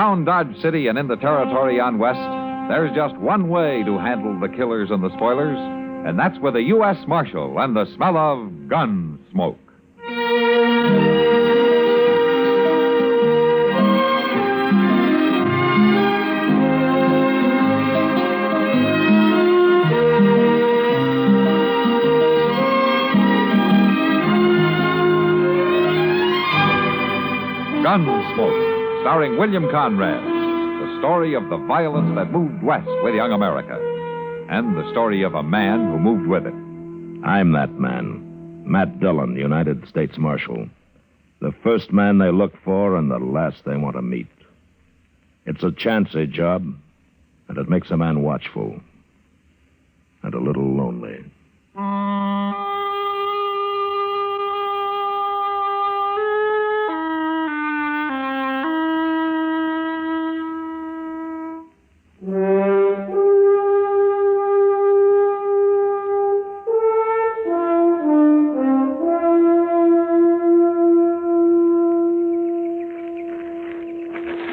Around Dodge City and in the territory on West, there's just one way to handle the killers and the spoilers, and that's with a U.S. Marshal and the smell of Gunsmoke. Gunsmoke, starring William Conrad. The story of the violence that moved west with young America. And the story of a man who moved with it. I'm that man. Matt Dillon, United States Marshal. The first man they look for and the last they want to meet. It's a chancy job, and it makes a man watchful. And a little lonely.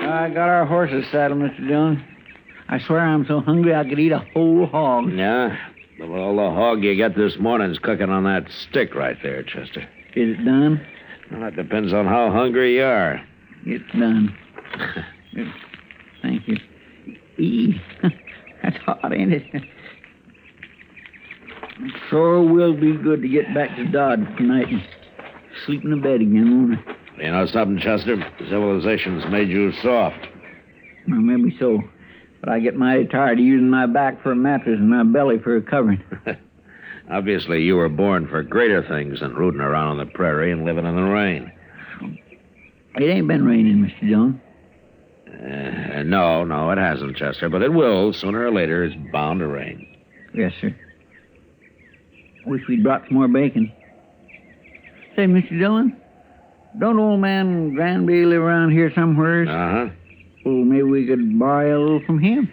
I got our horses saddled, Mr. Dillon. I swear I'm so hungry I could eat a whole hog. Yeah? Well, the hog you got this morning's cooking on that stick right there, Chester. Is it done? Well, that depends on how hungry you are. It's done. Thank you. That's hot, ain't it? It sure will be good to get back to Dodge tonight and sleep in the bed again, won't it? You know something, Chester? Civilization's made you soft. Well, maybe so. But I get mighty tired of using my back for a mattress and my belly for a covering. Obviously, you were born for greater things than rooting around on the prairie and living in the rain. It ain't been raining, Mr. Dillon. No, it hasn't, Chester. But it will. Sooner or later, it's bound to rain. Yes, sir. Wish we'd brought some more bacon. Say, Mr. Dillon, don't old man Granby live around here somewhere? Uh-huh. Well, maybe we could borrow a little from him.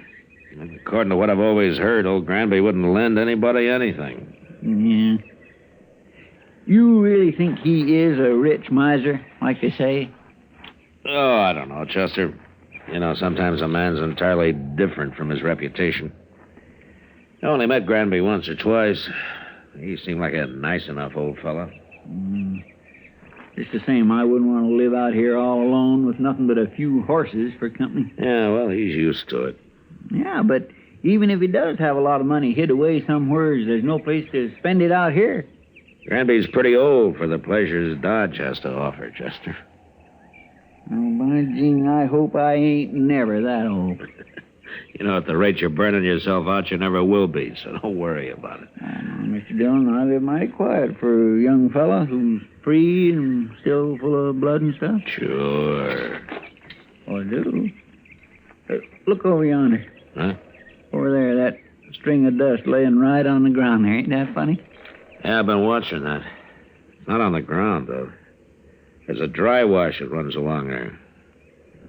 According to what I've always heard, old Granby wouldn't lend anybody anything. Yeah. You really think he is a rich miser, like they say? Oh, I don't know, Chester. You know, sometimes a man's entirely different from his reputation. I only met Granby once or twice. He seemed like a nice enough old fellow. Just the same, I wouldn't want to live out here all alone with nothing but a few horses for company. Yeah, well, he's used to it. Yeah, but even if he does have a lot of money hid away somewhere, there's no place to spend it out here. Granby's pretty old for the pleasures Dodge has to offer, Chester. Oh, by jing, I hope I ain't never that old. You know, at the rate you're burning yourself out, you never will be, so don't worry about it. I know, Mr. Dillon, I live mighty quiet for a young fella who's free and still full of blood and stuff. Sure. Oh, I do. Look over yonder. Huh? Over there, that string of dust laying right on the ground there. Ain't that funny? Yeah, I've been watching that. It's not on the ground, though. There's a dry wash that runs along there.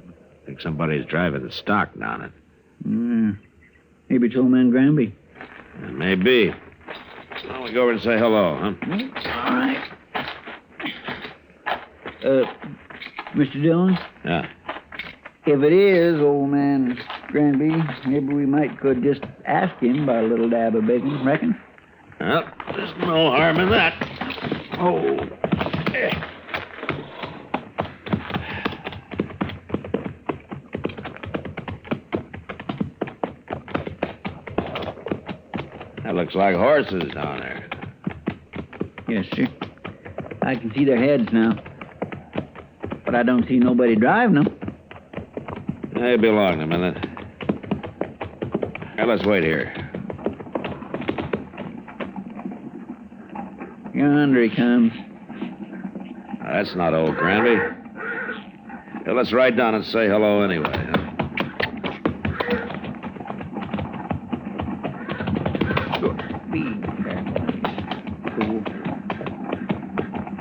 I think somebody's driving the stock down it. Maybe it's old man Granby. Maybe. Why don't we go over and say hello, huh? All right. Mr. Dillon? Yeah. If it is old man Granby, maybe we could just ask him about a little dab of bacon, reckon? Well, there's no harm in that. Oh. That looks like horses down there. Yes, sir. I can see their heads now. But I don't see nobody driving them. They belong a minute. Now, let's wait here. Yonder he comes. That's not old Granby. Well, let's ride down and say hello anyway, huh?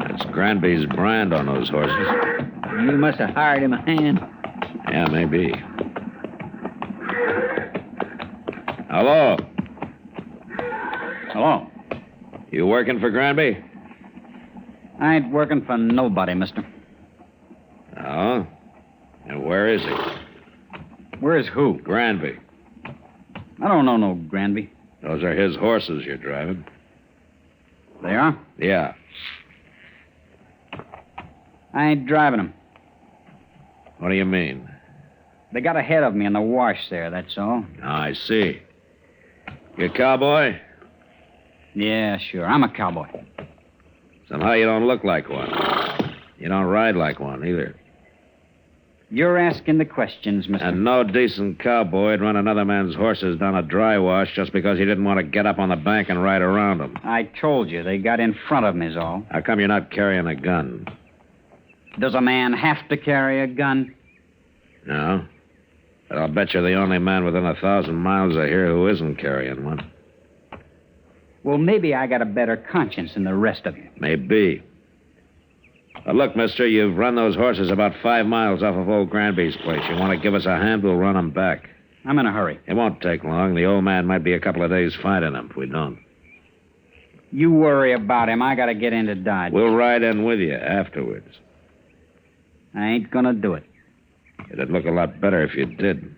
That's Granby's brand on those horses. You must have hired him a hand. Yeah, maybe. Hello. Hello. You working for Granby? I ain't working for nobody, mister. Oh? And where is he? Where's who? Granby. I don't know no Granby. Those are his horses you're driving. They are? Yeah. I ain't driving them. What do you mean? They got ahead of me in the wash there, that's all. I see. You a cowboy? Yeah, sure. I'm a cowboy. Somehow you don't look like one. You don't ride like one, either. You're asking the questions, mister. And no decent cowboy'd run another man's horses down a dry wash just because he didn't want to get up on the bank and ride around them. I told you, they got in front of me is all. How come you're not carrying a gun? Does a man have to carry a gun? No. But I'll bet you're the only man within 1,000 miles of here who isn't carrying one. Well, maybe I got a better conscience than the rest of you. Maybe. But look, mister, you've run those horses about 5 miles off of old Granby's place. You want to give us a hand, we'll run them back. I'm in a hurry. It won't take long. The old man might be a couple of days finding them if we don't. You worry about him. I got to get into Dodge. We'll ride in with you afterwards. I ain't gonna do it. It'd look a lot better if you did.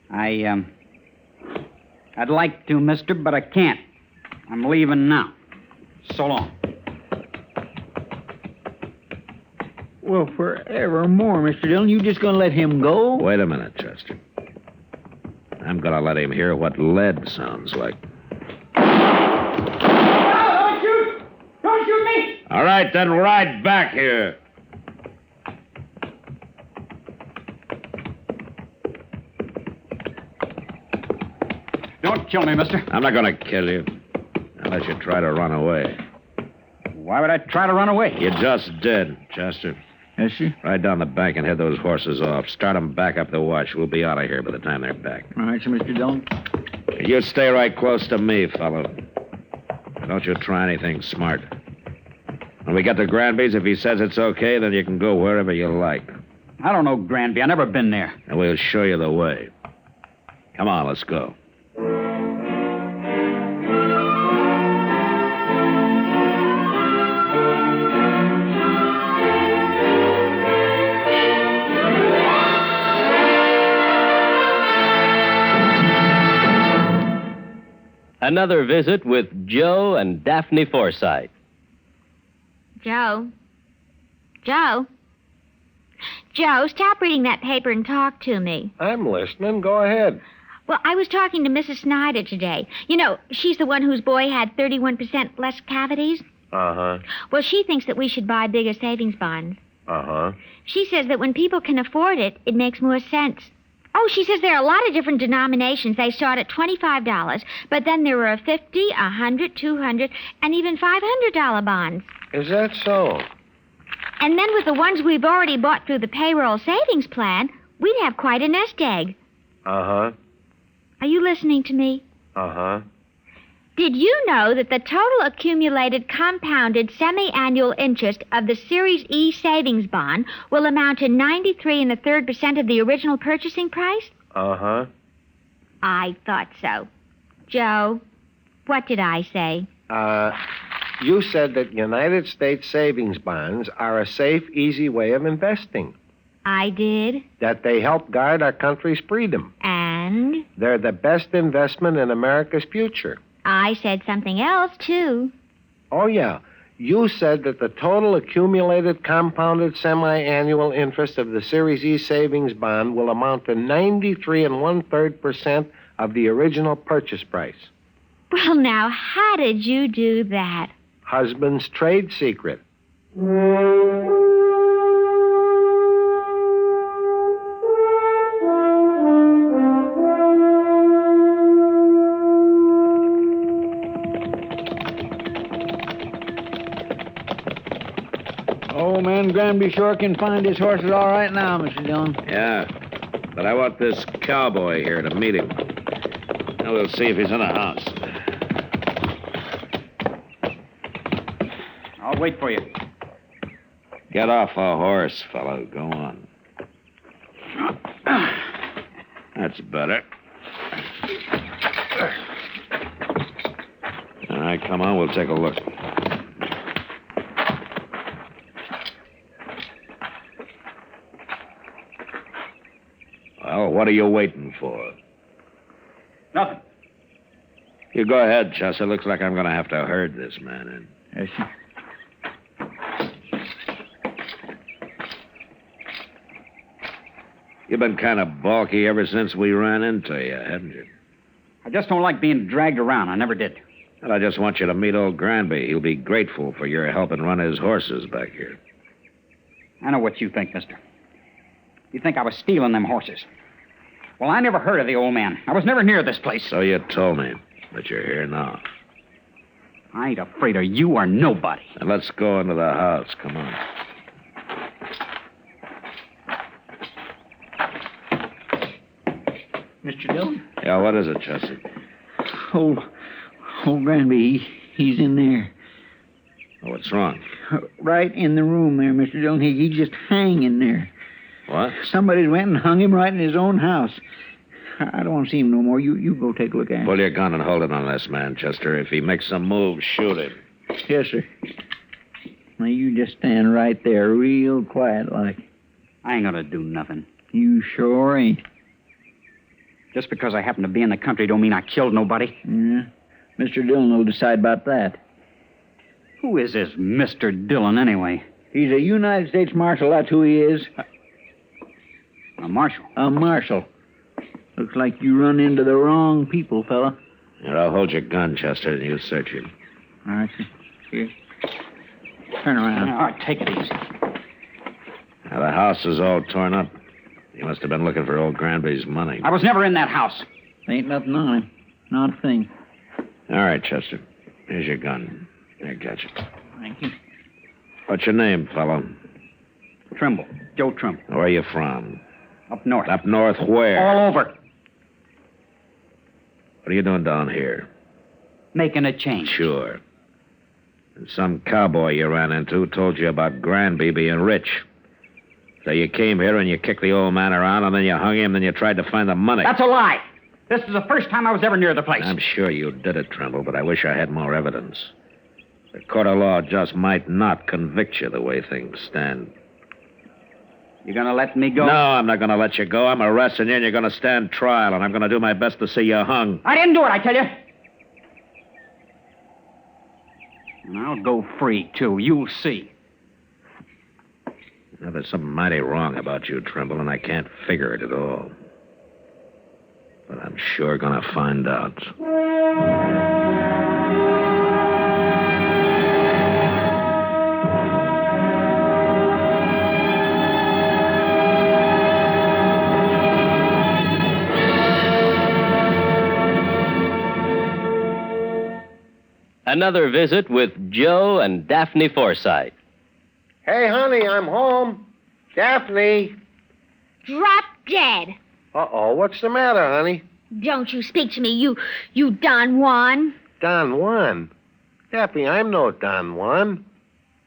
I'd like to, mister, but I can't. I'm leaving now. So long. Well, forevermore, Mr. Dillon, you just gonna let him go? Wait a minute, Chester. I'm gonna let him hear what lead sounds like. Don't shoot! Don't shoot me! All right, then ride back here. Don't kill me, mister. I'm not gonna kill you unless you try to run away. Why would I try to run away? You just did, Chester. Yes, sir. Ride down the bank and head those horses off. Start them back up the wash. We'll be out of here by the time they're back. All right, sir, Mr. Dillon. You stay right close to me, fellow. Don't you try anything smart. When we get to Granby's, if he says it's okay, then you can go wherever you like. I don't know Granby. I've never been there. And we'll show you the way. Come on, let's go. Another visit with Joe and Daphne Forsythe. Joe? Joe? Joe, stop reading that paper and talk to me. I'm listening. Go ahead. Well, I was talking to Mrs. Snyder today. You know, she's the one whose boy had 31% less cavities. Uh-huh. Well, she thinks that we should buy bigger savings bonds. Uh-huh. She says that when people can afford it, it makes more sense. Oh, she says there are a lot of different denominations. They start at $25, but then there are $50, $100, $200, and even $500 bonds. Is that so? And then with the ones we've already bought through the payroll savings plan, we'd have quite a nest egg. Uh-huh. Are you listening to me? Uh-huh. Did you know that the total accumulated compounded semi-annual interest of the Series E savings bond will amount to 93 1/3% of the original purchasing price? Uh-huh. I thought so. Joe, what did I say? You said that United States savings bonds are a safe, easy way of investing. I did. That they help guard our country's freedom. And They're the best investment in America's future. I said something else, too. Oh, yeah. You said that the total accumulated compounded semi-annual interest of the Series E savings bond will amount to 93 1/3% of the original purchase price. Well, now, how did you do that? Husband's trade secret. Old man Granby sure can find his horses all right now, Mr. Dillon. Yeah, but I want this cowboy here to meet him. Now we'll see if he's in the house. I'll wait for you. Get off a horse, fellow. Go on. That's better. All right, come on. We'll take a look. Well, what are you waiting for? Nothing. You go ahead, Chester. Looks like I'm going to have to herd this man in. Yes, sir. You've been kind of balky ever since we ran into you, haven't you? I just don't like being dragged around. I never did. Well, I just want you to meet old Granby. He'll be grateful for your helping run his horses back here. I know what you think, mister. You think I was stealing them horses. Well, I never heard of the old man. I was never near this place. So you told me, but you're here now. I ain't afraid of you or nobody. Now let's go into the house. Come on. Mr. Dillon? Yeah, what is it, Chester? Old Granby, he's in there. Oh, what's wrong? Right in the room there, Mr. Dillon. He's just hanging there. What? Somebody's went and hung him right in his own house. I don't want to see him no more. You go take a look at him. Pull your gun and hold it on this man, Chester. If he makes some move, shoot him. Yes, sir. Now, you just stand right there, real quiet like. I ain't gonna do nothing. You sure ain't. Just because I happen to be in the country don't mean I killed nobody. Yeah. Mr. Dillon will decide about that. Who is this Mr. Dillon, anyway? He's a United States Marshal, that's who he is. A marshal. A marshal. Looks like you run into the wrong people, fella. Here, I'll hold your gun, Chester, and you search him. All right, sir. Here. Turn around. All right, take it easy. Now, the house is all torn up. He must have been looking for old Granby's money. I was never in that house. Ain't nothing on him. Not a thing. All right, Chester. Here's your gun. Here, catch it. Thank you. What's your name, fellow? Trimble. Joe Trimble. Where are you from? Up north. Up north where? All over. What are you doing down here? Making a change. Sure. And some cowboy you ran into told you about Granby being rich. So you came here and you kicked the old man around and then you hung him, then you tried to find the money. That's a lie. This is the first time I was ever near the place. I'm sure you did it, Trimble, but I wish I had more evidence. The court of law just might not convict you the way things stand. You gonna let me go? No, I'm not going to let you go. I'm arresting you and you're going to stand trial, and I'm going to do my best to see you hung. I didn't do it, I tell you. And I'll go free, too. You'll see. Now, there's something mighty wrong about you, Trimble, and I can't figure it at all. But I'm sure going to find out. Another visit with Joe and Daphne Forsythe. Hey, honey, I'm home. Daphne. Drop dead. Uh-oh, what's the matter, honey? Don't you speak to me, you Don Juan. Don Juan? Daphne, I'm no Don Juan.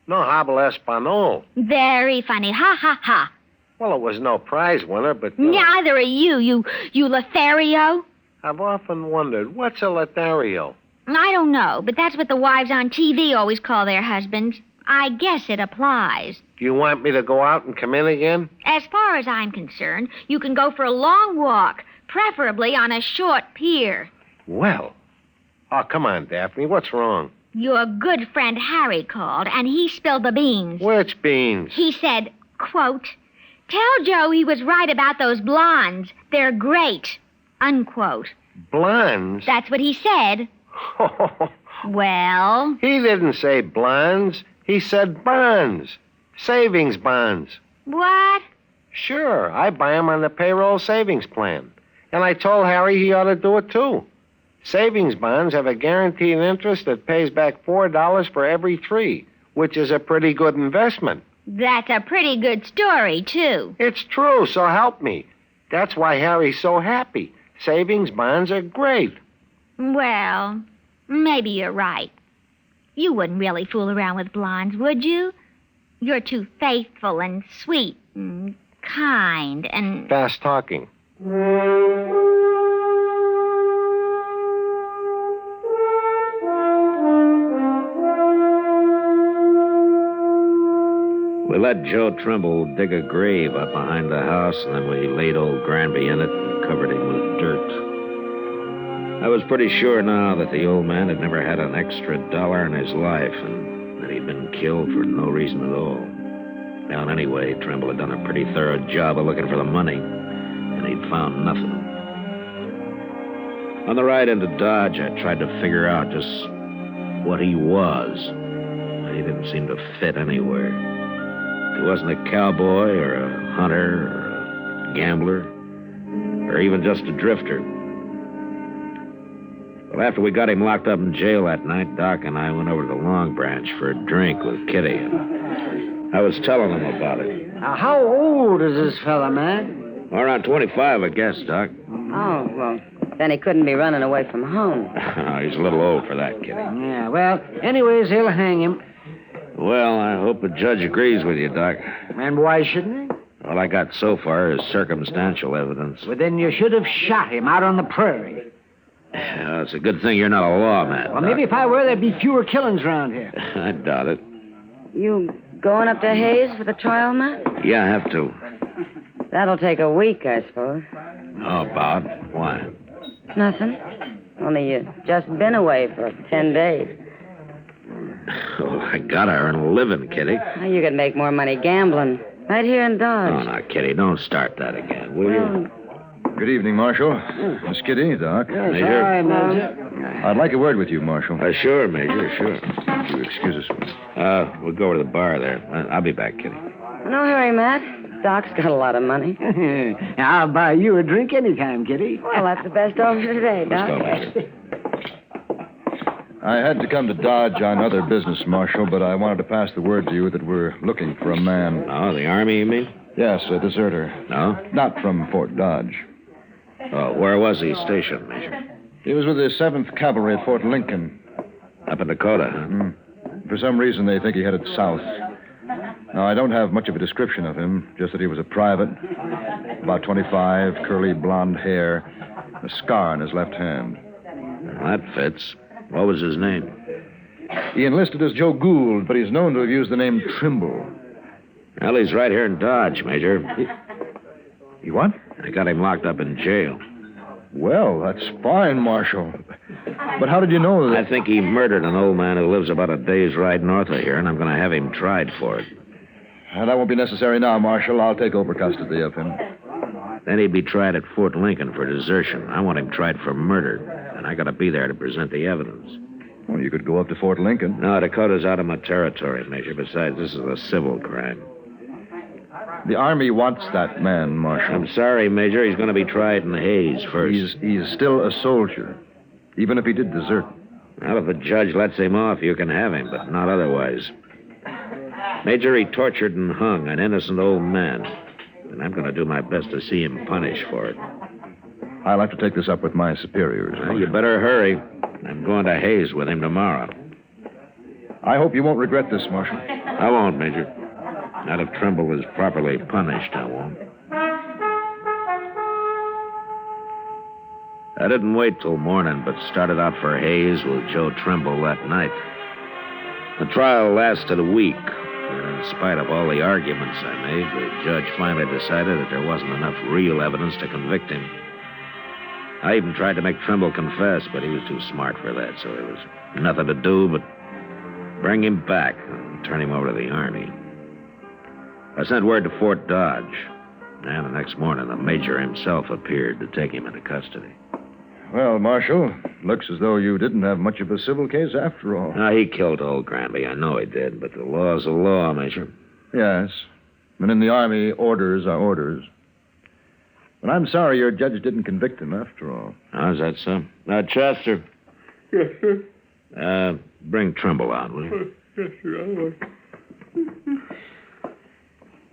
No habla español. Very funny. Ha, ha, ha. Well, it was no prize winner, but... Neither are you Lothario. I've often wondered, what's a Lothario? I don't know, but that's what the wives on TV always call their husbands. I guess it applies. Do you want me to go out and come in again? As far as I'm concerned, you can go for a long walk, preferably on a short pier. Well. Oh, come on, Daphne. What's wrong? Your good friend Harry called, and he spilled the beans. Which beans? He said, quote, "Tell Joe he was right about those blondes. They're great," unquote. Blondes? That's what he said. Well? He didn't say blondes. He said bonds. Savings bonds. What? Sure, I buy 'em on the payroll savings plan. And I told Harry he ought to do it, too. Savings bonds have a guaranteed interest that pays back $4 for every 3, which is a pretty good investment. That's a pretty good story, too. It's true, so help me. That's why Harry's so happy. Savings bonds are great. Well, maybe you're right. You wouldn't really fool around with blondes, would you? You're too faithful and sweet and kind and... Fast talking. We let Joe Trimble dig a grave up behind the house, and then we laid old Granby in it and covered him with dirt. I was pretty sure now that the old man had never had an extra dollar in his life, and that he'd been killed for no reason at all. Well, anyway, Trimble had done a pretty thorough job of looking for the money, and he'd found nothing. On the ride into Dodge, I tried to figure out just what he was. He didn't seem to fit anywhere. He wasn't a cowboy or a hunter or a gambler or even just a drifter. Well, after we got him locked up in jail that night, Doc and I went over to the Long Branch for a drink with Kitty. And I was telling him about it. Now, how old is this fella, man? Around 25, I guess, Doc. Oh, well, then he couldn't be running away from home. He's a little old for that, Kitty. Yeah, well, anyways, they'll hang him. Well, I hope the judge agrees with you, Doc. And why shouldn't he? All I got so far is circumstantial evidence. Well, then you should have shot him out on the prairie. It's a good thing you're not a lawman. Well, Doc. maybe if I were, there'd be fewer killings around here. I doubt it. You going up to Hayes for the trial, Matt? Yeah, I have to. That'll take a week, I suppose. How about? Why? Nothing. Only you just been away for 10 days. Oh, I gotta earn a living, Kitty. Well, you could make more money gambling. Right here in Dodge. Oh, now, Kitty, don't start that again, will you? Good evening, Marshal. Miss Kitty, Doc. Major? Hi, Major. I'd like a word with you, Marshal. Sure, Major, sure. If you excuse us. We'll go over to the bar there. I'll be back, Kitty. No hurry, Matt. Doc's got a lot of money. I'll buy you a drink anytime, Kitty. Well, that's the best offer today, Doc. Let's go, Major. I had to come to Dodge on other business, Marshal, but I wanted to pass the word to you that we're looking for a man. Oh, the Army, you mean? Yes, a deserter. No? Not from Fort Dodge. Oh, where was he stationed, Major? He was with the 7th Cavalry at Fort Lincoln. Up in Dakota, huh? For some reason, they think he headed south. Now, I don't have much of a description of him, just that he was a private, about 25, curly blonde hair, a scar on his left hand. Well, that fits. What was his name? He enlisted as Joe Gould, but he's known to have used the name Trimble. Well, he's right here in Dodge, Major. He what? I got him locked up in jail. Well, that's fine, Marshal. But how did you know that? I think he murdered an old man who lives about a day's ride north of here, and I'm going to have him tried for it. That won't be necessary now, Marshal. I'll take over custody of him. Then he'd be tried at Fort Lincoln for desertion. I want him tried for murder, and I got to be there to present the evidence. Well, you could go up to Fort Lincoln. No, Dakota's out of my territory, Major. Besides, this is a civil crime. The Army wants that man, Marshal. I'm sorry, Major. He's going to be tried in Hayes first. He's still a soldier, even if he did desert. Well, if the judge lets him off, you can have him, but not otherwise. Major, he tortured and hung an innocent old man, and I'm going to do my best to see him punished for it. I'll have to take this up with my superiors. Well, you better hurry. I'm going to Hayes with him tomorrow. I hope you won't regret this, Marshal. I won't, Major. Not if Trimble is properly punished, I won't. I didn't wait till morning, but started out for Hayes with Joe Trimble that night. The trial lasted a week, and in spite of all the arguments I made, the judge finally decided that there wasn't enough real evidence to convict him. I even tried to make Trimble confess, but he was too smart for that, so there was nothing to do but bring him back and turn him over to the Army. I sent word to Fort Dodge, and the next morning the major himself appeared to take him into custody. Well, Marshal, looks as though you didn't have much of a civil case after all. Now, he killed old Granby. I know he did, but the law's the law, Major. Yes. And in the Army, orders are orders. But I'm sorry your judge didn't convict him after all. How's that, so? Chester. Yes, sir. Bring Trimble out, will you? Yes, sir.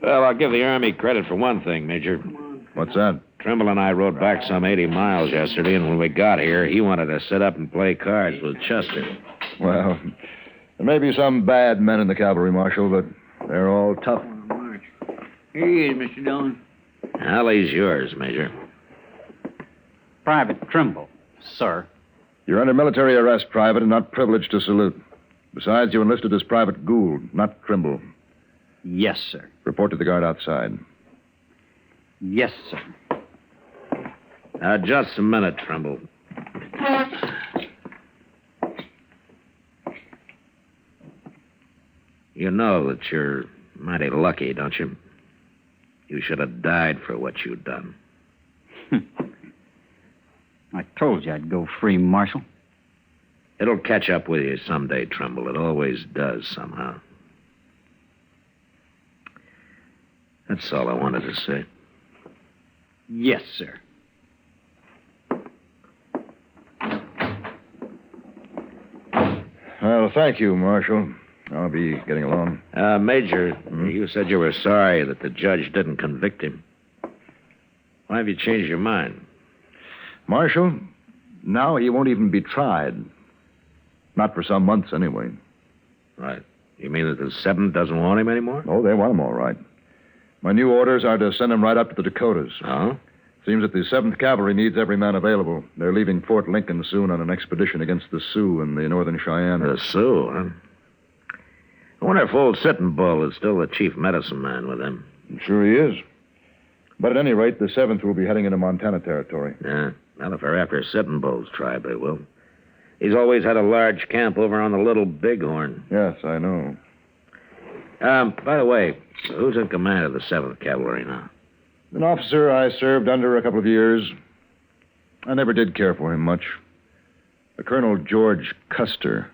Well, I'll give the Army credit for one thing, Major. What's that? Trimble and I rode back some 80 miles yesterday, and when we got here, he wanted to sit up and play cards with Chester. Well, there may be some bad men in the cavalry, Marshal, but they're all tough. Here he is, Mr. Dillon. Alley's yours, Major. Private Trimble, sir. You're under military arrest, Private, and not privileged to salute. Besides, you enlisted as Private Gould, not Trimble. Yes, sir. Report to the guard outside. Yes, sir. Just a minute, Trumbull. You know that you're mighty lucky, don't you? You should have died for what you'd done. I told you I'd go free, Marshal. It'll catch up with you someday, Trumbull. It always does, somehow. That's all I wanted to say. Yes, sir. Well, thank you, Marshal. I'll be getting along. Major, you said you were sorry that the judge didn't convict him. Why have you changed your mind? Marshal, now he won't even be tried. Not for some months, anyway. Right. You mean that the 7th doesn't want him anymore? Oh, they want him all right. My new orders are to send him right up to the Dakotas. Oh? Seems that the 7th Cavalry needs every man available. They're leaving Fort Lincoln soon on an expedition against the Sioux and the Northern Cheyenne. The Sioux, huh? I wonder if old Sitting Bull is still the chief medicine man with them. I'm sure he is. But at any rate, the 7th will be heading into Montana Territory. Yeah. Well, if they're after Sitting Bull's tribe, they will. He's always had a large camp over on the Little Bighorn. Yes, I know. By the way, who's in command of the 7th Cavalry now? An officer I served under a couple of years. I never did care for him much. A Colonel George Custer.